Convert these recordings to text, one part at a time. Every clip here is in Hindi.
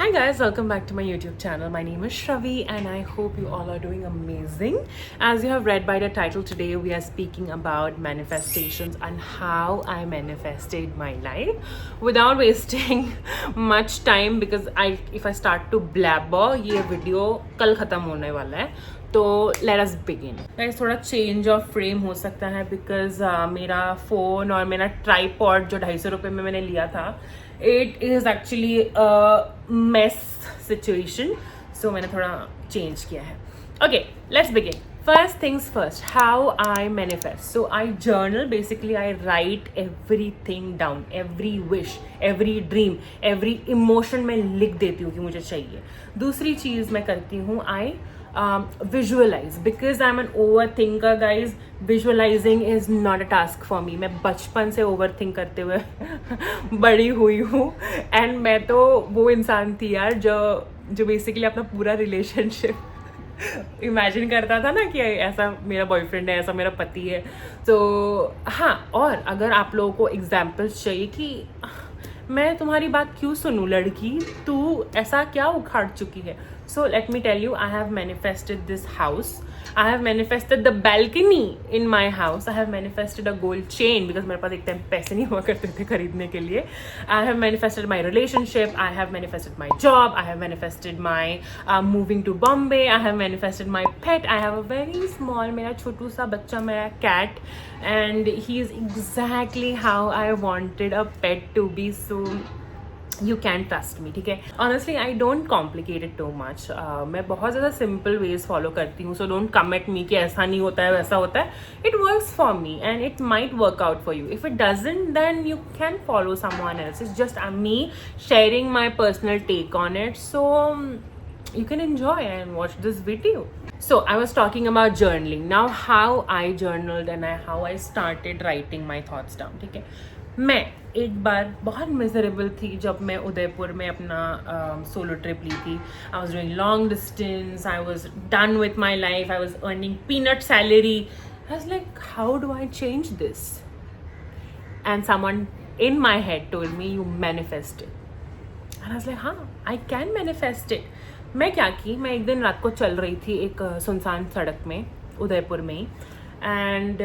Hi guys, welcome back to my YouTube channel. My name is Shravi and I hope you all are doing amazing. As you have read by the title, today we are speaking about manifestations and how I manifested my life without wasting much time, because if I start to blabber, ये video कल खत्म होने वाला है. तो लेट अस बिगिन. गाइस थोड़ा चेंज ऑफ फ्रेम हो सकता है बिकॉज मेरा फ़ोन और मेरा ट्राईपॉड जो 250 रुपये में मैंने लिया था, it is actually mess situation. So मैंने थोड़ा चेंज किया है. Okay, let's begin. First things first, how I manifest. So I journal, basically I write everything down, every wish, every dream, every emotion मैं लिख देती हूँ कि मुझे चाहिए. दूसरी चीज़ मैं करती हूँ, I visualize, because I'm an overthinker guys. Visualizing is not a task for me. मैं बचपन से overthink करते हुए बड़ी हुई हूँ, and मैं तो वो इंसान थी यार जो बेसिकली अपना पूरा रिलेशनशिप इमेजिन करता था ना कि ऐसा मेरा बॉयफ्रेंड है, ऐसा मेरा पति है. तो हाँ, और अगर आप लोगों को एग्जाम्पल्स चाहिए कि मैं तुम्हारी बात क्यों सुनूं लड़की, तू ऐसा क्या उखाड़ चुकी है, so let me tell you. I have manifested this house. I have manifested the balcony in my house. I have manifested a gold chain because मेरे पास एक टाइम पैसे नहीं हुआ करते थे खरीदने के लिए. I have manifested my relationship. I have manifested my job. I have manifested my moving to Bombay. I have manifested my pet. I have a very small, मेरा छोटू सा बच्चा, मेरा cat, and he is exactly how I wanted a pet to be. So you can trust me, ठीक है. Honestly, I don't complicate it too much. मैं बहुत ज़्यादा simple ways follow करती हूँ. So don't come at me कि ऐसा नहीं होता है, वैसा होता है. It works for me and it might work out for you. If it doesn't, then you can follow someone else. It's just me sharing my personal take on it. So you can enjoy and watch this video. So I was talking about journaling. Now how I journaled and how I started writing my thoughts down, ठीक है. मैं एक बार बहुत मिजरेबल थी जब मैं उदयपुर में अपना सोलो ट्रिप ली थी. I was doing long distance. I was done with my life. I was earning peanut salary. I was like, how do I change this? And someone in my head told me, you manifest it. And I was like, हाँ, आई कैन मैनिफेस्ट इट. मैं क्या की, मैं एक दिन रात को चल रही थी एक सुनसान सड़क में उदयपुर में ही. एंड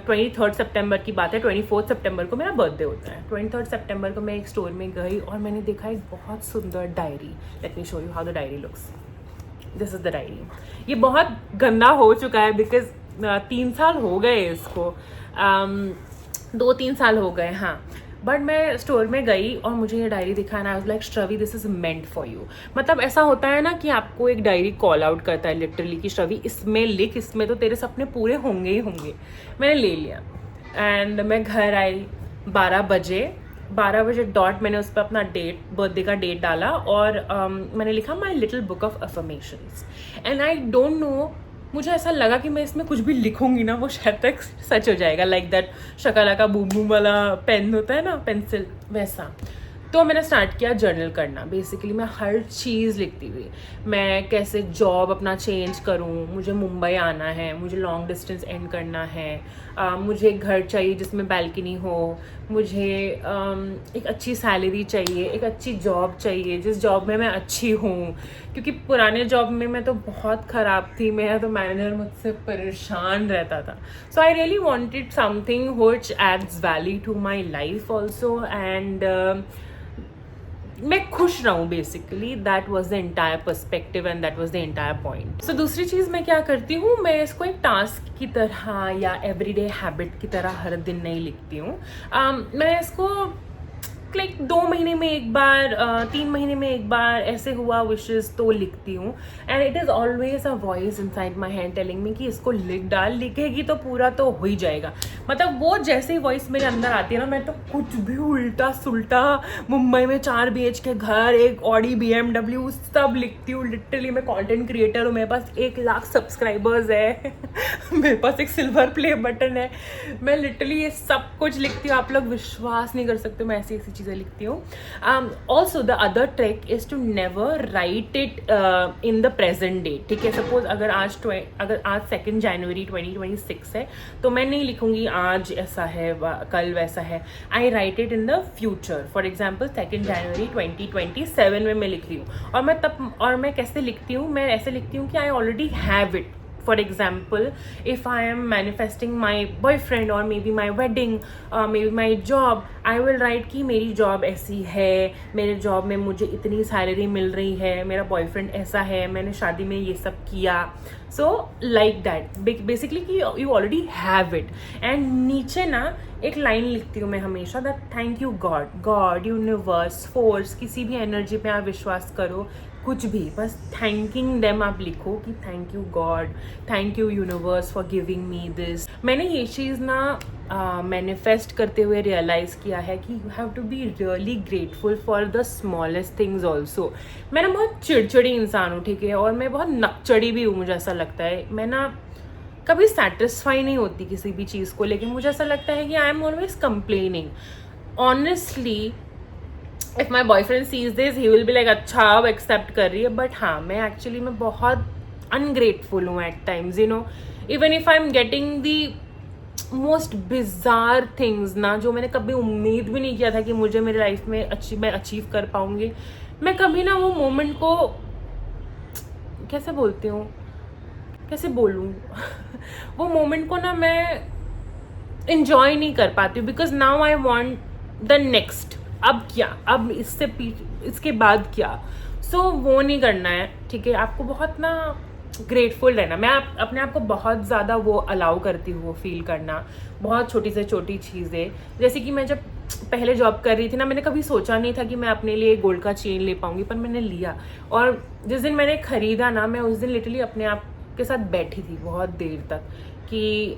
23 सितंबर की बात है. 24 सितंबर को मेरा बर्थडे होता है. 23 सितंबर को मैं एक स्टोर में गई और मैंने देखा एक बहुत सुंदर diary. Let me show you how the diary looks. This is the diary. ये बहुत गंदा हो चुका है बिकॉज 3 साल हो गए इसको. 2-3 साल हो गए, हाँ. बट मैं स्टोर में गई और मुझे ये डायरी दिखा and I was like, Shravi, this is meant for you. मतलब ऐसा होता है ना कि आपको एक डायरी कॉल आउट करता है लिटरली कि श्रवी, इसमें लिख, इसमें तो तेरे सपने पूरे होंगे ही होंगे. मैंने ले लिया एंड मैं घर आई 12 बजे डॉट. मैंने उस पर अपना डेट, बर्थडे का डेट डाला और मैंने लिखा my little book of affirmations. And I don't know, मुझे ऐसा लगा कि मैं इसमें कुछ भी लिखूंगी ना वो शायद तक सच हो जाएगा. लाइक दैट शकला का बूम बूम वाला पेन होता है ना, पेंसिल, वैसा. तो मैंने स्टार्ट किया जर्नल करना. बेसिकली मैं हर चीज़ लिखती हुई, मैं कैसे जॉब अपना चेंज करूँ, मुझे मुंबई आना है, मुझे लॉन्ग डिस्टेंस एंड करना है, मुझे एक घर चाहिए जिसमें बैल्कनी हो, मुझे एक अच्छी सैलरी चाहिए, एक अच्छी जॉब चाहिए जिस जॉब में मैं अच्छी हूँ, क्योंकि पुराने जॉब में मैं तो बहुत ख़राब थी. मेरा तो मैनेजर मुझसे परेशान रहता था. So I really wanted something which adds value to my life also and मैं खुश रहूँ. Basically that was the entire perspective and that was the entire point. So दूसरी चीज़ मैं क्या करती हूँ, मैं इसको एक टास्क की तरह या एवरीडे हैबिट की तरह हर दिन नहीं लिखती हूँ. मैं इसको लाइक 2 महीने में एक बार, 3 महीने में एक बार ऐसे हुआ विशेस तो लिखती हूँ. And it is always a voice inside my hand telling me कि इसको लिख डाल, लिखेगी तो पूरा तो हो ही जाएगा. मतलब वो जैसे ही वॉइस मेरे अंदर आती है ना, मैं तो कुछ भी उल्टा सुल्टा, मुंबई में 4 BHK घर, एक ऑडी BMW, सब लिखती हूँ. लिटरली मैं कंटेंट क्रिएटर हूँ. मेरे पास 1 लाख सब्सक्राइबर्स है. मेरे पास एक सिल्वर प्ले बटन है. मैं लिटरली ये सब कुछ लिखती हूँ. आप लोग विश्वास नहीं कर सकते मैं ऐसी ऐसी चीज़ें लिखती हूँ. Also the other trick is to never write it in the present day. ठीक है, सपोज अगर आज 2 जनवरी 2026 है तो मैं नहीं लिखूंगी आज ऐसा है कल वैसा है. I write it in the future. For example 2 जनवरी 2027 में मैं लिख रही हूँ. और मैं कैसे लिखती हूँ, मैं ऐसे लिखती हूँ कि I already have it. For example, if I am manifesting my boyfriend or maybe my wedding, maybe my job, I will write कि मेरी जॉब ऐसी है, मेरे जॉब में मुझे इतनी सैलरी मिल रही है, मेरा बॉयफ्रेंड ऐसा है, मैंने शादी में ये सब किया. सो लाइक दैट बेसिकली कि you already have it. And नीचे ना एक लाइन लिखती हूँ मैं हमेशा, that thank you God, universe, force, किसी भी एनर्जी पे आप विश्वास करो, कुछ भी, बस थैंकिंग देम आप लिखो कि thank you God, thank you universe for giving me this. मैंने ये चीज़ ना मैनिफेस्ट करते हुए रियलाइज़ किया है कि you have to be really grateful for the smallest things also. मैं ना बहुत चिड़चिड़ी इंसान हूँ, ठीक है, और मैं बहुत नकचड़ी भी हूँ. मुझे ऐसा लगता है मैं ना कभी सेटिस्फाई नहीं होती किसी भी चीज़ को, लेकिन मुझे ऐसा लगता है कि I am always complaining. Honestly if my boyfriend sees this he will be like अच्छा अब एक्सेप्ट कर रही है. बट हाँ, मैं एक्चुअली मैं बहुत अनग्रेटफुल हूँ at times, you know. Even if I am getting the most bizarre things ना, जो मैंने कभी उम्मीद भी नहीं किया था कि मुझे मेरी लाइफ में मैं अचीव कर पाऊंगी, मैं कभी ना वो मोमेंट को कैसे बोलूँ वो मोमेंट को ना मैं इंजॉय नहीं कर पाती हूँ. Because now I want the next. अब क्या, अब इसके बाद क्या. सो वो नहीं करना है, ठीक है. आपको बहुत ना ग्रेटफुल रहना. मैं अपने आप को बहुत ज़्यादा वो अलाउ करती हूँ, वो फील करना, बहुत छोटी से छोटी चीज़ें. जैसे कि मैं जब पहले जॉब कर रही थी ना, मैंने कभी सोचा नहीं था कि मैं अपने लिए गोल्ड का चेन ले पाऊँगी, पर मैंने लिया. और जिस दिन मैंने ख़रीदा ना, मैं उस दिन लिटरली अपने आप के साथ बैठी थी बहुत देर तक कि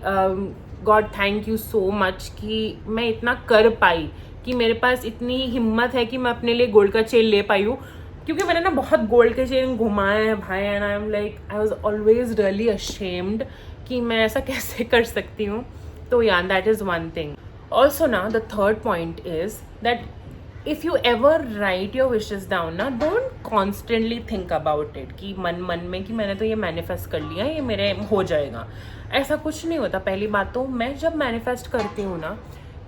God thank you so much कि मैं इतना कर पाई, कि मेरे पास इतनी हिम्मत है कि मैं अपने लिए गोल्ड का चेन ले पाई हूँ. क्योंकि मैंने ना बहुत गोल्ड के चेन घुमाए हैं भाई, and I am like I was always really ashamed कि मैं ऐसा कैसे कर सकती हूँ. तो yeah that is one thing. Also ना the third point is that if you ever write your wishes down ना, don't constantly think about it कि मन में कि मैंने तो ये मैनिफेस्ट कर लिया, ये मेरे हो जाएगा. ऐसा कुछ नहीं होता. पहली बात तो मैं जब मैनिफेस्ट करती हूँ ना,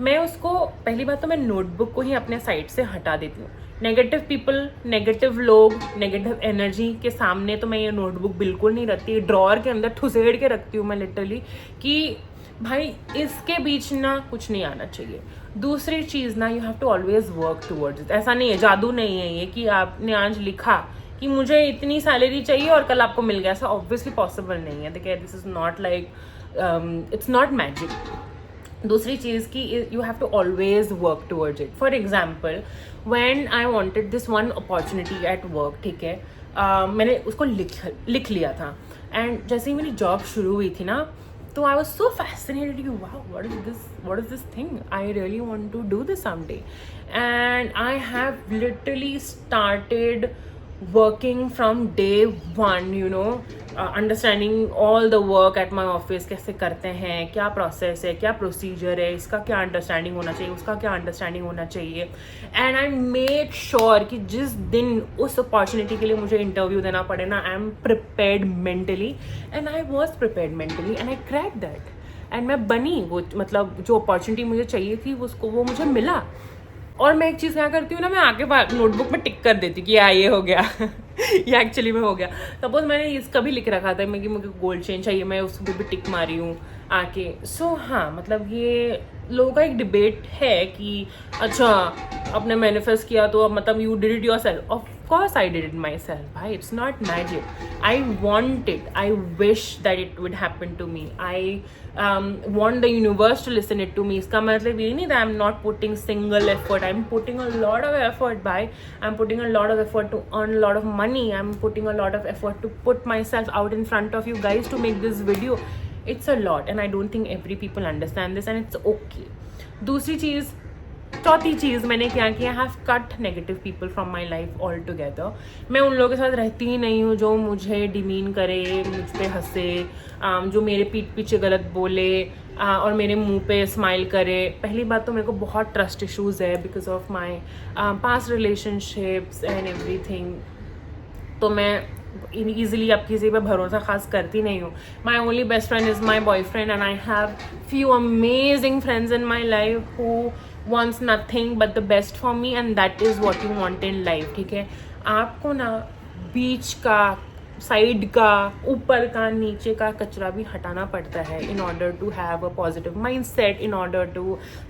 मैं उसको पहली बात तो मैं नोटबुक को ही अपने साइड से हटा देती हूँ. नेगेटिव पीपल, नेगेटिव लोग, नेगेटिव एनर्जी के सामने तो मैं ये नोटबुक बिल्कुल नहीं रखती. ड्रॉअर के अंदर ठुसेड़ के रखती हूँ मैं लिटरली कि भाई इसके बीच ना कुछ नहीं आना चाहिए. दूसरी चीज़ ना, you have to always work towards it. ऐसा नहीं है, जादू नहीं है ये कि आपने आज लिखा कि मुझे इतनी सैलरी चाहिए और कल आपको मिल गया. ऐसा ऑब्वियसली पॉसिबल नहीं है. देखिए, this is not like, it's not magic. दूसरी चीज़ की you have to always work towards it. For example when I wanted this one opportunity at work, ठीक है, मैंने उसको लिख लिया था. एंड जैसे ही मेरी जॉब शुरू हुई थी ना, तो I was so fascinated, wow what is this thing, I really want to do this someday. And I have literally started working from day one, you know, understanding all the work at my office, कैसे करते हैं, क्या प्रोसेस है, क्या प्रोसीजर है, इसका क्या अंडरस्टैंडिंग होना चाहिए, उसका क्या अंडरस्टैंडिंग होना चाहिए. एंड आई मेक श्योर कि जिस दिन उस अपॉर्चुनिटी के लिए मुझे इंटरव्यू देना पड़े ना, I am prepared mentally. And I was prepared mentally and I crack that. And मैं बनी वो, मतलब जो अपॉर्चुनिटी मुझे चाहिए थी उसको, वो मुझे मिला. और मैं एक चीज़ क्या करती हूँ ना, मैं आगे नोटबुक में टिक कर देती हूँ कि ये हो गया ये एक्चुअली में हो गया. सपोज मैंने इसका भी लिख रखा था मैं कि मुझे गोल्ड चेन चाहिए, मैं उस पर भी टिक मारी हूँ आके. सो हाँ, मतलब ये लोगों का एक डिबेट है कि अच्छा आपने मैनिफेस्ट किया तो अब मतलब you did it yourself. Of course I did it myself भाई. It's not magic. I want it, I wish that it would happen to me. I want the universe to listen it to me. इसका मतलब ये नहीं that I'm not putting single effort. I'm putting a lot of effort by. I'm putting a lot of effort to earn a lot of money. I'm putting a lot of effort to put myself out in front of you guys to make this video. It's a lot and I don't think every people understand this and it's okay. दूसरी चीज़, चौथी चीज़ मैंने क्या किया, I have cut negative people from my life all together. मैं उन लोगों के साथ रहती ही नहीं हूँ जो मुझे डिमीन करे, मुझ पर हंसे, जो मेरे पीठ पीछे गलत बोले और मेरे मुंह पे स्माइल करे। पहली बात तो मेरे को बहुत ट्रस्ट इश्यूज़ है because of my past relationships and everything. तो मैं ईजिली अब किसी पे भरोसा खास करती नहीं हूँ। My only best friend is my boyfriend and I have few amazing friends in my life who wants nothing but the best for me and that is what you want in life, ठीक है। आपको ना बीच का, साइड का, ऊपर का, नीचे का कचरा भी हटाना पड़ता है in order to have a positive mindset, in order to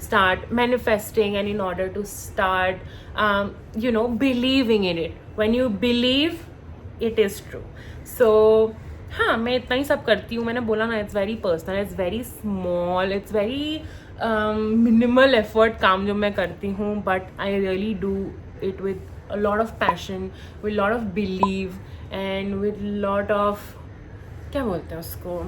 start manifesting and in order to start believing in it. When you believe, it is true. So हाँ, मैं इतना ही सब करती हूँ। मैंने बोला ना, it's very personal, it's very small, it's very minimal effort काम जो मैं करती हूँ, but I really do it with a lot of passion, with a lot of belief and with lot of, क्या बोलते हैं उसको,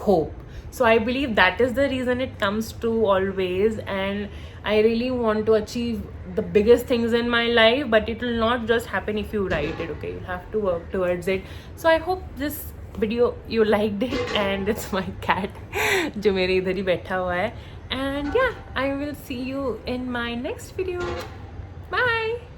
hope. So I believe that is the reason it comes true always, and I really want to achieve the biggest things in my life, but it will not just happen if you write it, okay? You have to work towards it. So I hope this video you liked it, and it's my cat जो मेरे इधर ही बैठा हुआ है, and yeah, I will see you in my next video. Bye.